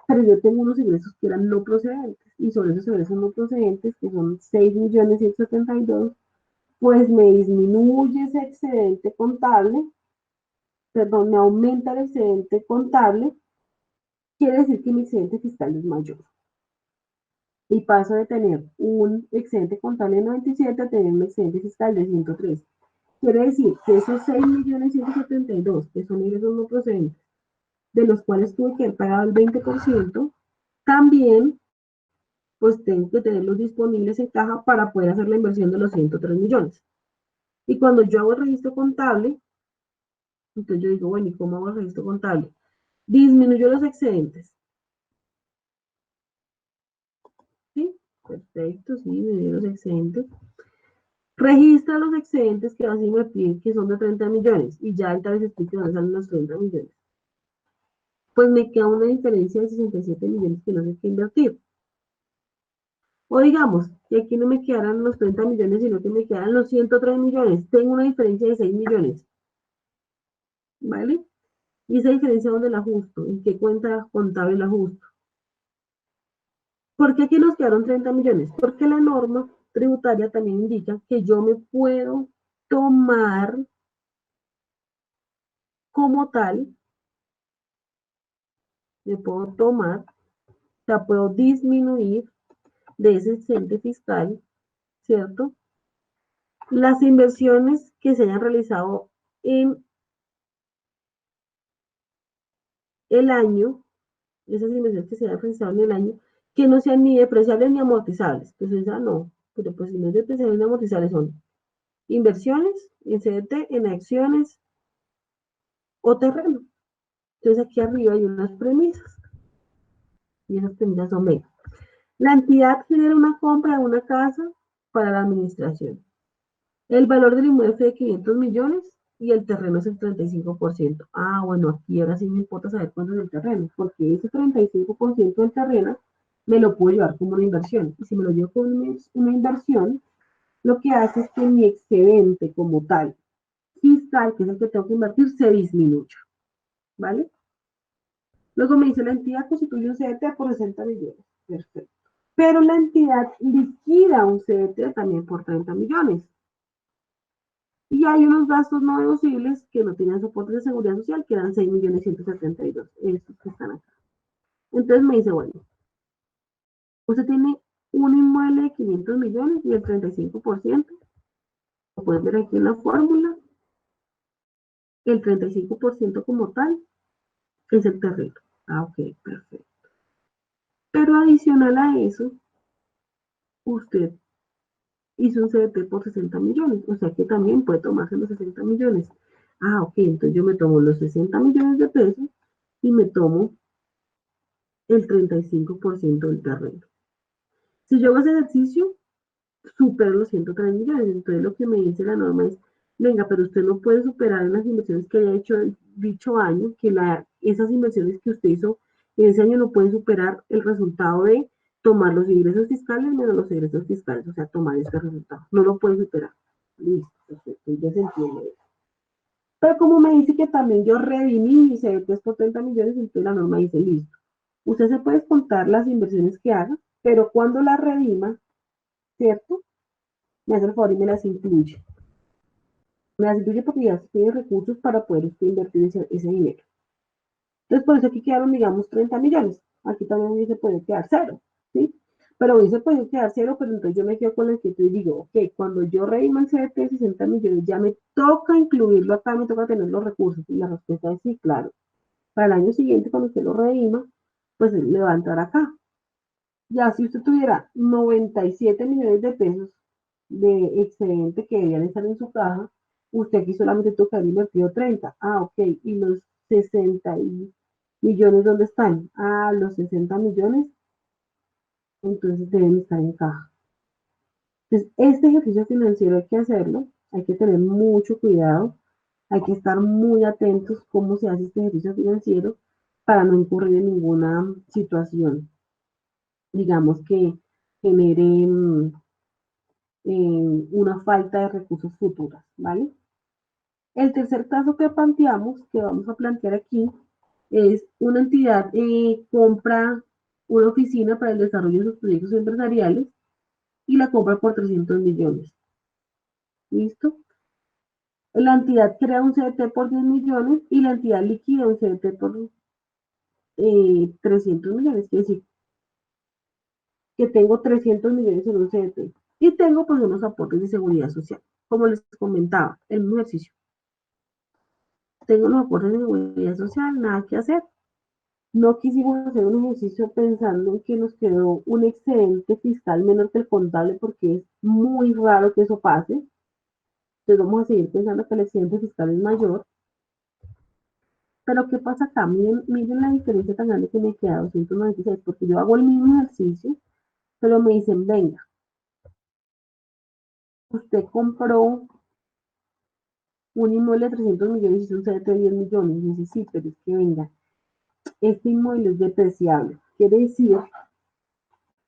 pero yo tengo unos ingresos que eran no procedentes, y sobre esos ingresos no procedentes, que son 6 millones 172, pues me disminuye ese excedente contable, perdón, me aumenta el excedente contable, quiere decir que mi excedente fiscal es mayor. Y paso de tener un excedente contable de 97 a tener un excedente fiscal de 103. Quiere decir que esos 6.172.000, que son ingresos no procedentes, de los cuales tuve que haber pagado el 20%, también pues tengo que tenerlos disponibles en caja para poder hacer la inversión de los 103 millones. Y cuando yo hago el registro contable, entonces yo digo, bueno, ¿y cómo hago el registro contable? Disminuyó los excedentes. ¿Sí? Perfecto, sí, disminuyó los excedentes. Registra los excedentes que vas a invertir, que son de 30 millones, y ya ahorita les explico dónde salen los 30 millones. Pues me queda una diferencia de 67 millones que no sé qué invertir. O digamos, que aquí no me quedaran los 30 millones, sino que me quedaran los 103 millones. Tengo una diferencia de 6 millones. ¿Vale? Y esa diferencia, ¿dónde la ajusto? ¿En qué cuenta contable la ajusto? ¿Por qué aquí nos quedaron 30 millones? Porque la norma tributaria también indica que yo me puedo tomar como tal, me puedo tomar, o sea, puedo disminuir de ese excedente fiscal, ¿cierto? Las inversiones que se hayan realizado en el año, esas inversiones que se hayan realizado en el año, que no sean ni depreciables ni amortizables. Pues esa no, pero pues si no es depreciables ni amortizables son inversiones en CDT, en acciones o terreno. Entonces aquí arriba hay unas premisas y esas premisas son megas. La entidad genera una compra de una casa para la administración. El valor del inmueble fue de 500 millones y el terreno es el 35%. Ah, bueno, aquí ahora sí me importa saber cuánto es el terreno, porque ese 35% del terreno me lo puedo llevar como una inversión. Y si me lo llevo como una inversión, lo que hace es que mi excedente como tal, fiscal, que es el que tengo que invertir, se disminuye. ¿Vale? Luego me dice, la entidad constituye un CDT por 60 millones. Perfecto. pero la entidad liquida un CDT también por 30 millones. Y hay unos gastos no deducibles que no tenían soporte de seguridad social, que eran 6.172.000, estos que están acá. Entonces me dice, bueno, usted tiene un inmueble de 500 millones y el 35%, lo pueden ver aquí en la fórmula, el 35% como tal es el terreno. Ah, ok, perfecto. Pero adicional a eso, usted hizo un CDT por 60 millones, o sea que también puede tomarse los 60 millones. Ah, ok, entonces yo me tomo los 60 millones de pesos y me tomo el 35% del terreno. Si yo hago ese ejercicio, supero los 103 millones. Entonces lo que me dice la norma es, venga, pero usted no puede superar en las inversiones que haya hecho dicho año, que esas inversiones que usted hizo en ese año no pueden superar el resultado de tomar los ingresos fiscales menos los egresos fiscales, o sea, tomar este resultado. No lo puede superar. Listo, perfecto, ya se entiende eso. Pero como me dice que también yo redimí mis CDTs por 30 millones, entonces la norma dice, listo, usted se puede contar las inversiones que haga, pero cuando las redima, ¿cierto? Me hace el favor y me las incluye. Me las incluye porque ya tiene recursos para poder usted invertir ese dinero. Entonces, por eso aquí quedaron, digamos, 30 millones. Aquí también hubiese podido quedar cero, ¿sí? Pero hubiese podido quedar cero, pero entonces yo me quedo con la inquietud y digo, ok, cuando yo redima el CDT de 60 millones, ya me toca incluirlo acá, me toca tener los recursos. Y la respuesta es sí, claro. Para el año siguiente, cuando usted lo redima, pues le va a entrar acá. Ya si usted tuviera 97 millones de pesos de excedente que deberían estar en su caja, usted aquí solamente toca haber invertido 30. Ah, ok. ¿Y los 60 millones dónde están? Ah, los 60 millones, entonces deben estar en caja. Entonces, este ejercicio financiero hay que hacerlo, hay que tener mucho cuidado, hay que estar muy atentos cómo se hace este ejercicio financiero para no incurrir en ninguna situación, digamos, que genere una falta de recursos futuros, ¿vale? El tercer caso que planteamos, que vamos a plantear aquí, es una entidad compra una oficina para el desarrollo de sus proyectos empresariales y la compra por 300 millones. ¿Listo? La entidad crea un CDT por 10 millones y la entidad liquida un CDT por 300 millones. Quiere decir que tengo 300 millones en un CDT y tengo pues unos aportes de seguridad social. Como les comentaba, el mismo ejercicio. Tengo los aportes de seguridad social, nada que hacer. No quisimos hacer un ejercicio pensando en que nos quedó un excedente fiscal menor que el contable porque es muy raro que eso pase. Entonces vamos a seguir pensando que el excedente fiscal es mayor. Pero ¿qué pasa acá? Miren la diferencia tan grande que me queda, 296, porque yo hago el mismo ejercicio, pero me dicen, venga, usted compró un inmueble de 300 millones y hizo un CDT de 10 millones. Y dice, sí, pero es que venga, este inmueble es depreciable. Quiere decir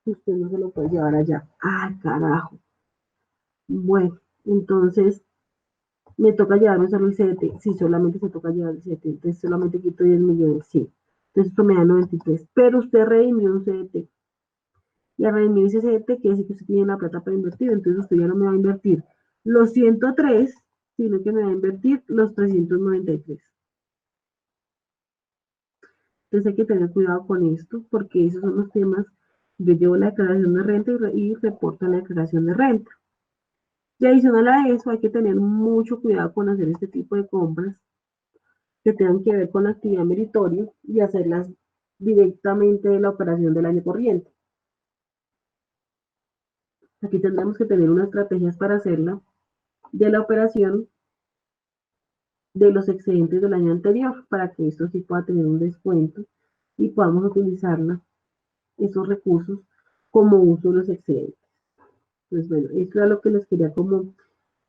que usted no se lo puede llevar allá. ¡Ah, carajo! Bueno, entonces me toca llevarme solo el CDT. Sí, solamente se toca llevar el CDT. Entonces solamente quito 10 millones. Sí. Entonces esto me da 93. Pero usted redimió un CDT. Y a redimir ese CDT quiere decir que usted tiene la plata para invertir. Entonces usted ya no me va a invertir los 103, sino que me va a invertir los 393. Entonces hay que tener cuidado con esto, porque esos son los temas. Yo llevo la declaración de renta y reporto la declaración de renta. Y adicional a eso, hay que tener mucho cuidado con hacer este tipo de compras que tengan que ver con la actividad meritoria y hacerlas directamente de la operación del año corriente. Aquí tendremos que tener unas estrategias para hacerla de la operación de los excedentes del año anterior, para que esto sí pueda tener un descuento y podamos utilizarla, esos recursos, como uso de los excedentes. Pues bueno, esto era lo que les quería como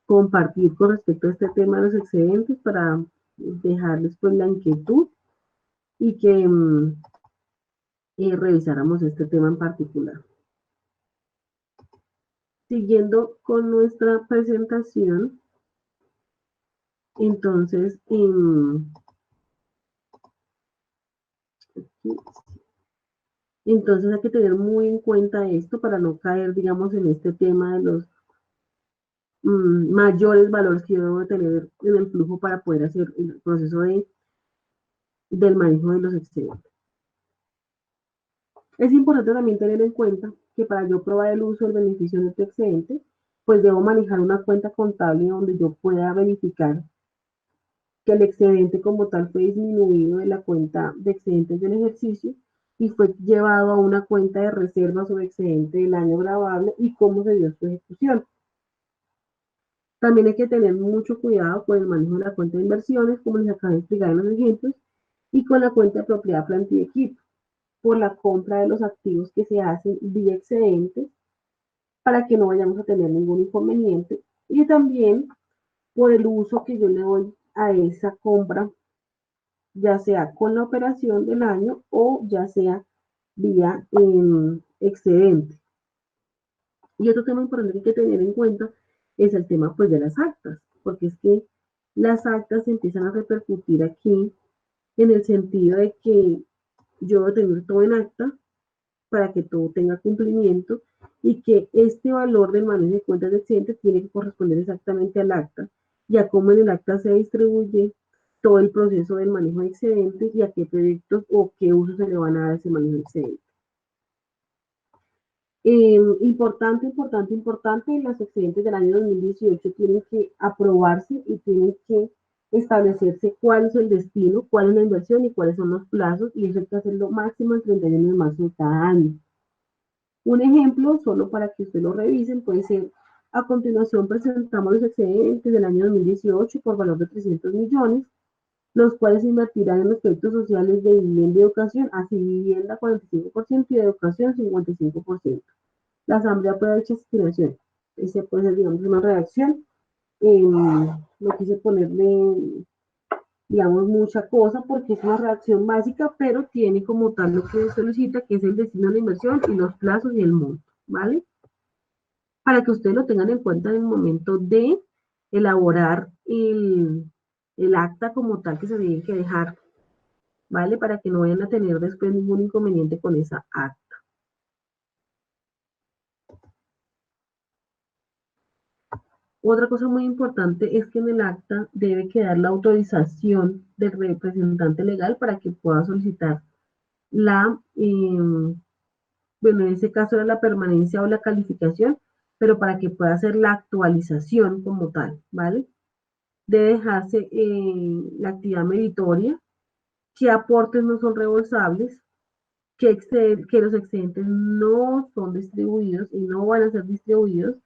compartir con respecto a este tema de los excedentes para dejarles pues la inquietud y que revisáramos este tema en particular. Siguiendo con nuestra presentación, entonces, aquí, Entonces hay que tener muy en cuenta esto para no caer, digamos, en este tema de los mayores valores que yo debo tener en el flujo para poder hacer el proceso del manejo de los excedentes. Es importante también tener en cuenta que para yo probar el uso del beneficio de este excedente, pues debo manejar una cuenta contable donde yo pueda verificar que el excedente como tal fue disminuido de la cuenta de excedentes del ejercicio y fue llevado a una cuenta de reservas o excedente del año grabable y cómo se dio su ejecución. También hay que tener mucho cuidado con el manejo de la cuenta de inversiones, como les acabo de explicar en los ejemplos, y con la cuenta de propiedad, planta y equipo, por la compra de los activos que se hacen vía excedentes para que no vayamos a tener ningún inconveniente y también por el uso que yo le doy a esa compra, ya sea con la operación del año o ya sea vía excedente. Y otro tema importante que hay que tener en cuenta es el tema pues de las actas, porque es que las actas empiezan a repercutir aquí en el sentido de que yo debo tener todo en acta para que todo tenga cumplimiento y que este valor del manejo de cuentas de excedentes tiene que corresponder exactamente al acta y a cómo en el acta se distribuye todo el proceso del manejo de excedentes y a qué proyectos o qué usos se le van a dar a ese manejo de excedentes. Importante, importante, importante, los excedentes del año 2018 tienen que aprobarse y tienen que establecerse cuál es el destino, cuál es la inversión y cuáles son los plazos, y eso hay que hacerlo máximo el 31 de marzo de cada año. Un ejemplo, solo para que ustedes lo revisen, puede ser: a continuación presentamos los excedentes del año 2018 por valor de 300 millones, los cuales se invertirán en los proyectos sociales de vivienda y educación, así vivienda 45% y de educación 55%. La asamblea puede haber hecho aspiración. Ese puede ser, digamos, una redacción. No quise ponerle, digamos, mucha cosa porque es una redacción básica, pero tiene como tal lo que solicita, que es el destino de la inversión y los plazos y el monto, ¿vale? Para que ustedes lo tengan en cuenta en el momento de elaborar el acta como tal que se tiene que dejar, ¿vale? Para que no vayan a tener después ningún inconveniente con esa acta. Otra cosa muy importante es que en el acta debe quedar la autorización del representante legal para que pueda solicitar la, bueno, en ese caso era la permanencia o la calificación, pero para que pueda hacer la actualización como tal, ¿vale? Debe dejarse la actividad meritoria, qué aportes no son reembolsables, que los excedentes no son distribuidos y no van a ser distribuidos,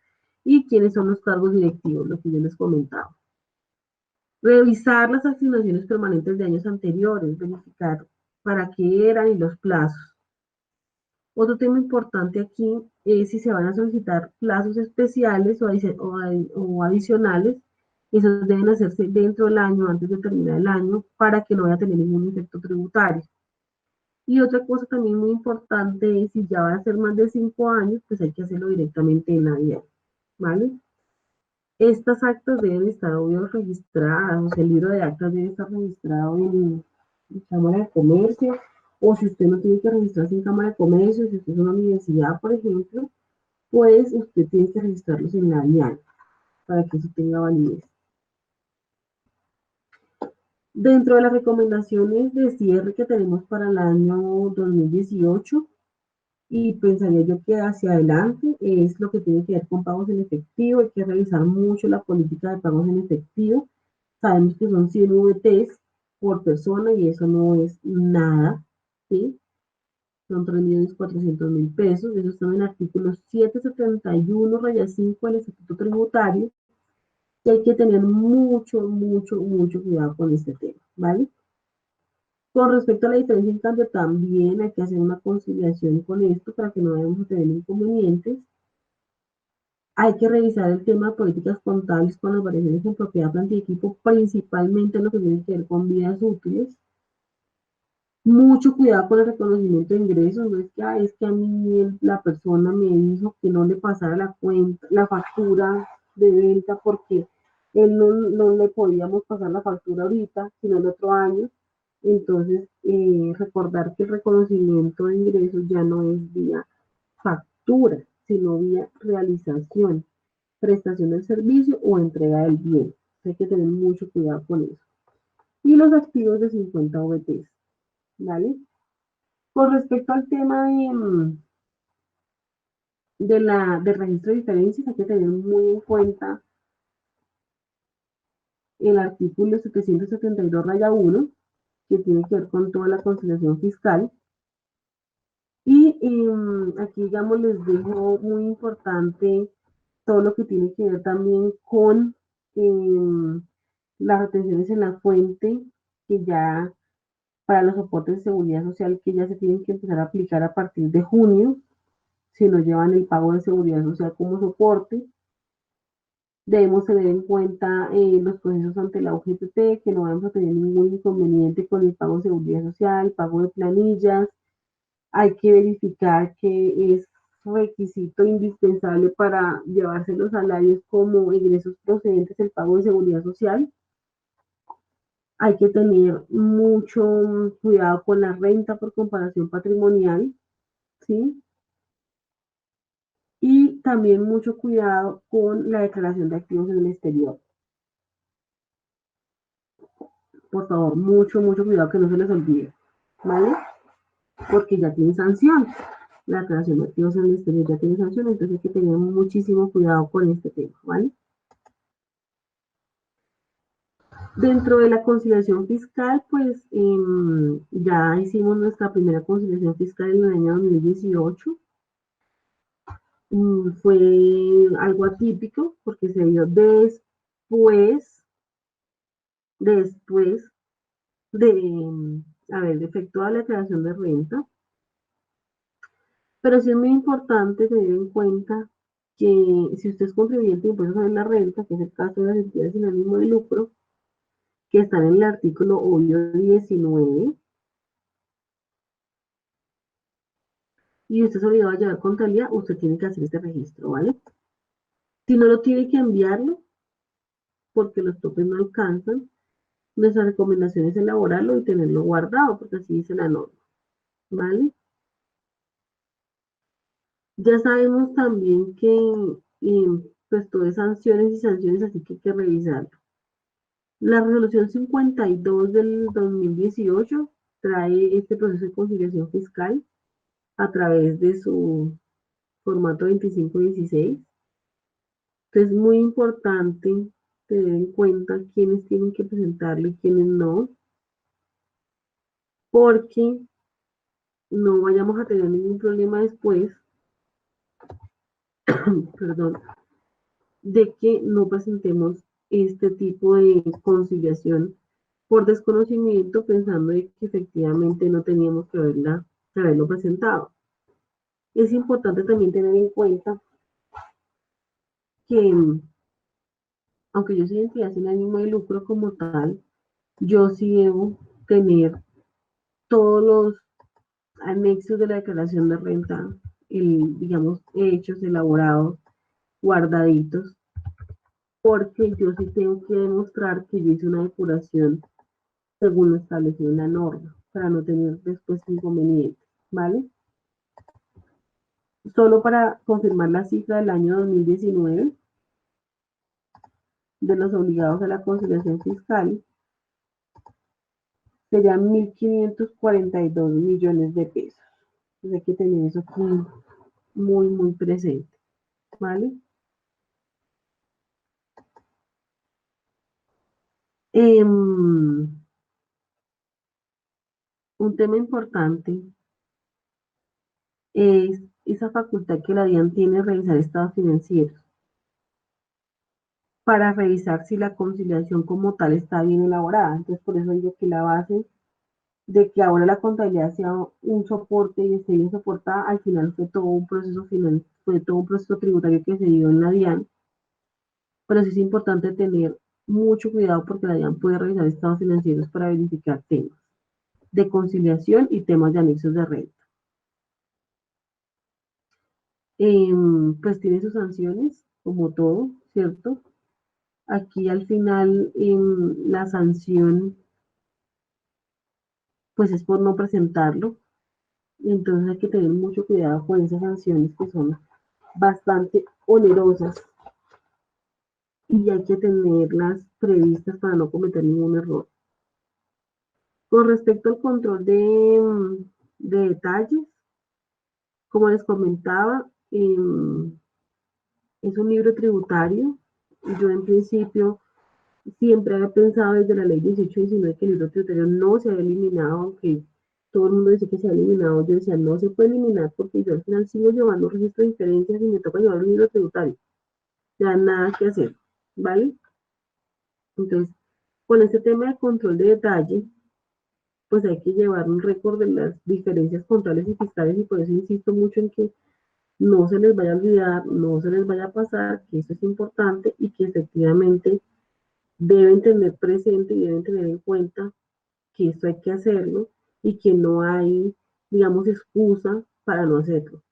y quiénes son los cargos directivos, lo que yo les comentaba. Revisar las asignaciones permanentes de años anteriores, verificar para qué eran y los plazos. Otro tema importante aquí es si se van a solicitar plazos especiales o adicionales. Esos deben hacerse dentro del año, antes de terminar el año, para que no vaya a tener ningún efecto tributario. Y otra cosa también muy importante es si ya va a ser más de 5 años, pues hay que hacerlo directamente en la DIAN, ¿vale? Estas actas deben estar obvio registradas, o sea, el libro de actas debe estar registrado en Cámara de Comercio, o si usted no tiene que registrarse en Cámara de Comercio, si usted es una universidad, por ejemplo, pues usted tiene que registrarlos en la DIAN para que eso tenga validez. Dentro de las recomendaciones de cierre que tenemos para el año 2018, y pensaría yo que hacia adelante es lo que tiene que ver con pagos en efectivo. Hay que revisar mucho la política de pagos en efectivo. Sabemos que son 100 VTs por persona y eso no es nada, ¿sí? Son 3.400.000 pesos. Eso está en el artículo 771, raya 5 del Estatuto Tributario. Y hay que tener mucho, mucho, mucho cuidado con este tema, ¿vale? Con respecto a la diferencia en cambio, también hay que hacer una conciliación con esto para que no vayamos a tener inconvenientes. Hay que revisar el tema de políticas contables con las variaciones en propiedad, planta y equipo, principalmente en lo que tiene que ver con vidas útiles. Mucho cuidado con el reconocimiento de ingresos. No es que, es que a mí la persona me dijo que no le pasara la cuenta, la factura de venta porque él no le podíamos pasar la factura ahorita, sino el otro año. Entonces, recordar que el reconocimiento de ingresos ya no es vía factura, sino vía realización, prestación del servicio o entrega del bien. Hay que tener mucho cuidado con eso. Y los activos de 50 VTs, ¿vale? Con respecto al tema del registro de diferencias, hay que tener muy en cuenta el artículo 772 raya 1, que tiene que ver con toda la conciliación fiscal. Y aquí, digamos, les dejo muy importante todo lo que tiene que ver también con eh, las retenciones en la fuente, que ya para los soportes de seguridad social que ya se tienen que empezar a aplicar a partir de junio, si no llevan el pago de seguridad social como soporte. Debemos tener en cuenta los procesos ante la UGPP, que no vamos a tener ningún inconveniente con el pago de seguridad social, pago de planillas. Hay que verificar que es requisito indispensable para llevarse los salarios como ingresos procedentes del pago de seguridad social. Hay que tener mucho cuidado con la renta por comparación patrimonial, ¿sí? Y también mucho cuidado con la declaración de activos en el exterior. Por favor, mucho cuidado que no se les olvide, ¿vale? Porque ya tiene sanción. La declaración de activos en el exterior ya tiene sanción, entonces hay que tener muchísimo cuidado con este tema, ¿vale? Dentro de la conciliación fiscal, pues ya hicimos nuestra primera conciliación fiscal en el año 2018. Fue algo atípico porque se dio después de haber efectuado la declaración de renta. Pero sí es muy importante tener en cuenta que si usted es contribuyente de impuestos sobre la renta, que es el caso de las entidades sin ánimo de lucro, que están en el artículo obvio 19, y usted se olvidó de llevar contabilidad, usted tiene que hacer este registro, ¿vale? Si no lo tiene que enviarlo, porque los topes no alcanzan, nuestra recomendación es elaborarlo y tenerlo guardado, porque así dice la norma, ¿vale? Ya sabemos también que pues todo es sanciones y sanciones, así que hay que revisarlo. La resolución 52 del 2018 trae este proceso de conciliación fiscal a través de su formato 2516. Entonces es muy importante tener en cuenta quiénes tienen que presentarlo y quiénes no, porque no vayamos a tener ningún problema después, perdón, de que no presentemos este tipo de conciliación por desconocimiento, pensando de que efectivamente no teníamos que haberlo presentado. Es importante también tener en cuenta que, aunque yo soy entidad sin ánimo de lucro como tal, yo sí debo tener todos los anexos de la declaración de renta, digamos, hechos, elaborados, guardaditos, porque yo sí tengo que demostrar que yo hice una depuración según lo establecido en la norma, para no tener después inconvenientes, ¿vale? Solo para confirmar la cifra del año 2019 de los obligados a la conciliación fiscal, serían 1.542 millones de pesos. Entonces hay que tener eso aquí muy presente, ¿vale? Un tema importante es esa facultad que la DIAN tiene de revisar estados financieros para revisar si la conciliación como tal está bien elaborada. Entonces, por eso digo que la base de que ahora la contabilidad sea un soporte y esté bien soportada, al final fue todo un proceso final, fue todo un proceso tributario que se dio en la DIAN, pero sí es importante tener mucho cuidado porque la DIAN puede revisar estados financieros para verificar temas de conciliación y temas de anexos de renta. Pues tiene sus sanciones, como todo, ¿cierto? Aquí al final la sanción pues es por no presentarlo. Y entonces hay que tener mucho cuidado con esas sanciones que son bastante onerosas y hay que tenerlas previstas para no cometer ningún error. Con respecto al control de detalles, como les comentaba, es un libro tributario. Yo en principio siempre había pensado desde la ley 1819 que el libro tributario no se había eliminado, aunque todo el mundo dice que se ha eliminado. Yo decía, no se puede eliminar porque yo al final sigo llevando un registro de diferencias y me toca llevar un libro tributario. Ya nada que hacer, ¿vale? Entonces, con este tema de control de detalle, pues hay que llevar un récord de las diferencias contables y fiscales y por eso insisto mucho en que no se les vaya a olvidar, no se les vaya a pasar, que eso es importante y que efectivamente deben tener presente y deben tener en cuenta que esto hay que hacerlo y que no hay, digamos, excusa para no hacerlo,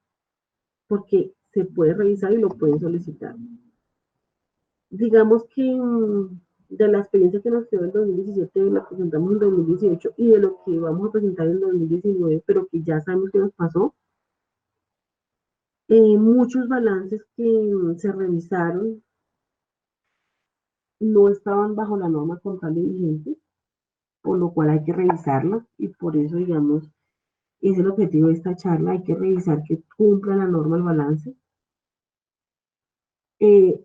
porque se puede revisar y lo pueden solicitar. Digamos que de la experiencia que nos quedó en 2017, la presentamos en 2018 y de lo que vamos a presentar en 2019, pero que ya sabemos que nos pasó, muchos balances que se revisaron no estaban bajo la norma contable vigente, por lo cual hay que revisarla y por eso, digamos, es el objetivo de esta charla, hay que revisar que cumpla la norma el balance,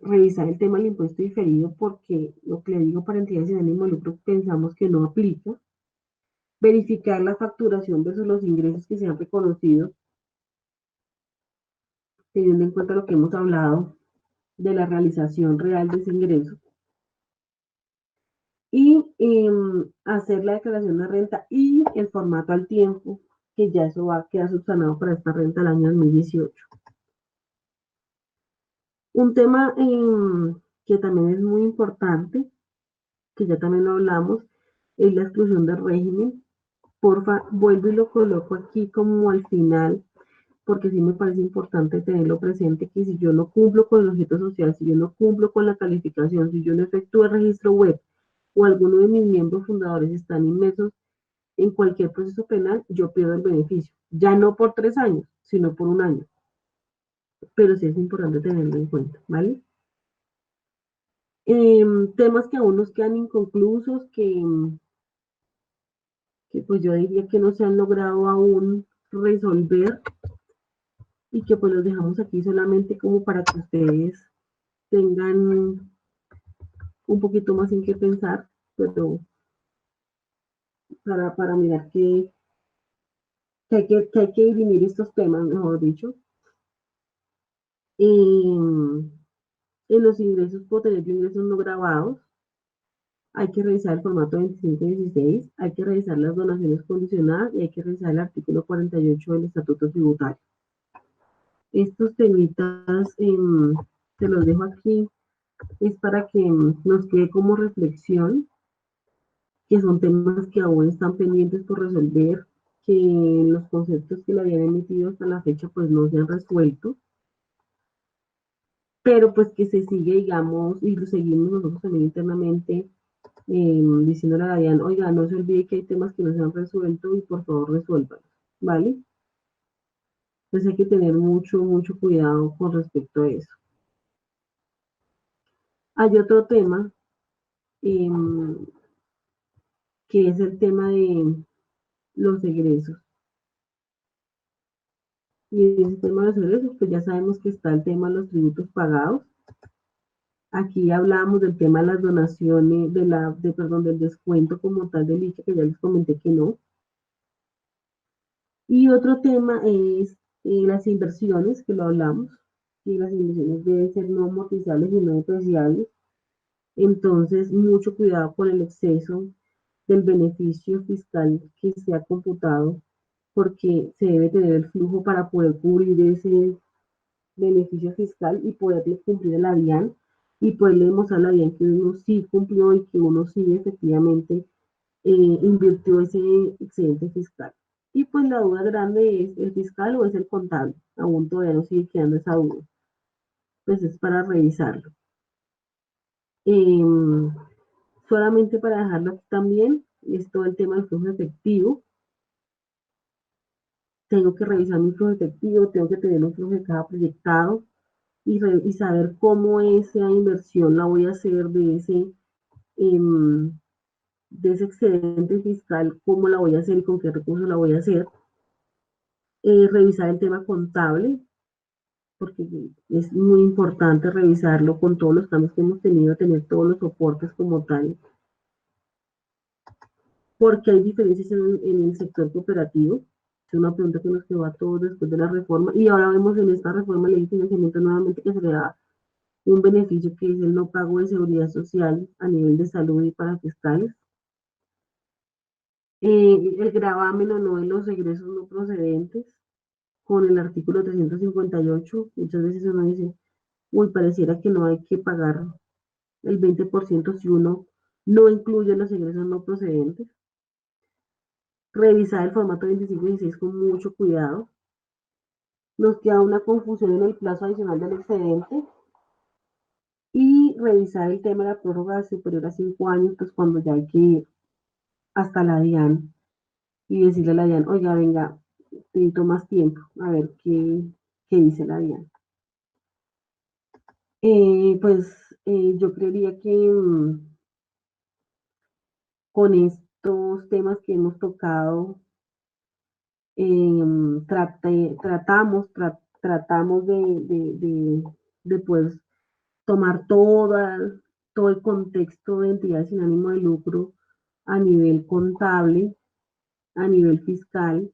revisar el tema del impuesto diferido porque lo que le digo para entidades sin ánimo de lucro pensamos que no aplica, verificar la facturación versus los ingresos que se han reconocido, teniendo en cuenta lo que hemos hablado de la realización real de ese ingreso, y hacer la declaración de renta y el formato al tiempo, que ya eso va a quedar subsanado para esta renta del año 2018. Un tema que también es muy importante, que ya también lo hablamos, es la exclusión del régimen. Porfa, vuelvo y lo coloco aquí como al final, porque sí me parece importante tenerlo presente, que si yo no cumplo con el objeto social, si yo no cumplo con la calificación, si yo no efectúo el registro web o alguno de mis miembros fundadores están inmersos en cualquier proceso penal, yo pierdo el beneficio. Ya no por 3 años, sino por un año. Pero sí es importante tenerlo en cuenta, ¿vale? Temas que aún nos quedan inconclusos, que pues yo diría que no se han logrado aún resolver y que pues los dejamos aquí solamente como para que ustedes tengan un poquito más en qué pensar, pero para mirar que hay que dirimir estos temas, mejor dicho. En, en los ingresos, por tener ingresos no grabados, hay que revisar el formato 2516, hay que revisar las donaciones condicionadas y hay que revisar el artículo 48 del Estatuto Tributario. Estos temitas se los dejo aquí, es para que nos quede como reflexión, que son temas que aún están pendientes por resolver, que los conceptos que le habían emitido hasta la fecha pues no se han resuelto, pero pues que se sigue, digamos, y lo seguimos nosotros también internamente diciéndole a Dayan, oiga, no se olvide que hay temas que no se han resuelto y por favor resuélvanlos, ¿vale? Entonces hay que tener mucho, mucho cuidado con respecto a eso. Hay otro tema eh, que es el tema de los egresos. Y en ese tema de los egresos, pues ya sabemos que está el tema de los tributos pagados. Aquí hablábamos del tema de las donaciones, perdón, del descuento como tal del ICE, que ya les comenté que no. Y otro tema es las inversiones, que lo hablamos, y las inversiones deben ser no amortizables y no depreciables. Entonces, mucho cuidado con el exceso del beneficio fiscal que se ha computado, porque se debe tener el flujo para poder cubrir ese beneficio fiscal y poderle cumplir a la DIAN y poderle demostrar a la DIAN que uno sí cumplió y que uno sí efectivamente invirtió ese excedente fiscal. Y pues la duda grande es el fiscal o es el contable. Aún todavía no sigue quedando esa duda. Pues es para revisarlo. Eh, Solamente para dejarlo aquí también, es todo el tema del flujo efectivo. tengo que revisar mi flujo efectivo, tengo que tener un flujo de caja proyectado y saber cómo esa inversión la voy a hacer em, de ese excedente fiscal, cómo la voy a hacer y con qué recursos la voy a hacer. Revisar el tema contable, porque es muy importante revisarlo con todos los cambios que hemos tenido, tener todos los soportes como tal, porque hay diferencias en el sector cooperativo. Es una pregunta que nos quedó a todos después de la reforma, y ahora vemos en esta reforma de ley de financiamiento nuevamente que se le da un beneficio que es el no pago de seguridad social a nivel de salud y para fiscales. El gravamen o no de los egresos no procedentes con el artículo 358. Muchas veces uno dice, uy, pareciera que no hay que pagar el 20% si uno no incluye los ingresos no procedentes. Revisar el formato 2516 con mucho cuidado. Nos queda una confusión en el plazo adicional del excedente. Y revisar el tema de la prórroga superior a 5 años, pues cuando ya hay que ir hasta la DIAN y decirle a la DIAN, oiga, venga, necesito más tiempo, a ver qué dice la DIAN. Yo creería que con estos temas que hemos tocado, tratamos de pues tomar todo el contexto de entidades sin ánimo de lucro a nivel contable, a nivel fiscal,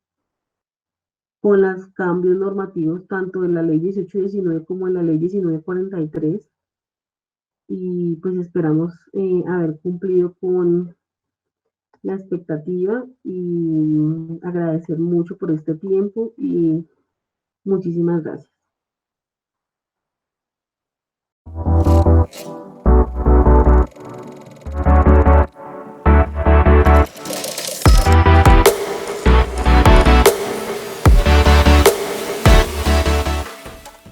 con los cambios normativos tanto en la ley 1819 como en la ley 1943, y pues esperamos haber cumplido con la expectativa y agradecer mucho por este tiempo y muchísimas gracias.